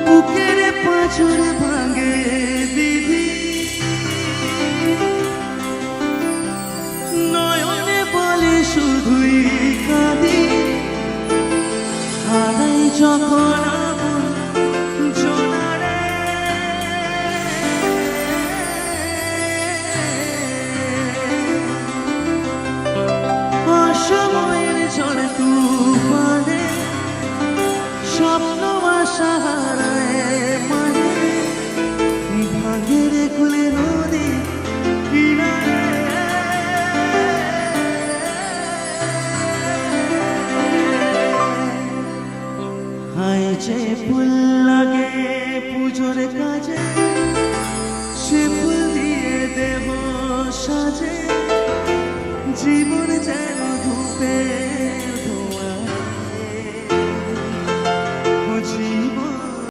বুকের পাঁচর ভাঙে দিদি, নয়নে বলে শুধুই কাঁদি, হারাই যখন আপন জনারে, অসময়ের ঝড় তুফানে স্বপ্ন আশা হারায় মানে, ভাঙের খুলে নদী কিনারে, হায় যে ফুল লাগে পুজোর কাজে, সে ফুল দিয়ে দেব সাজে, জীবন যেন ধূপে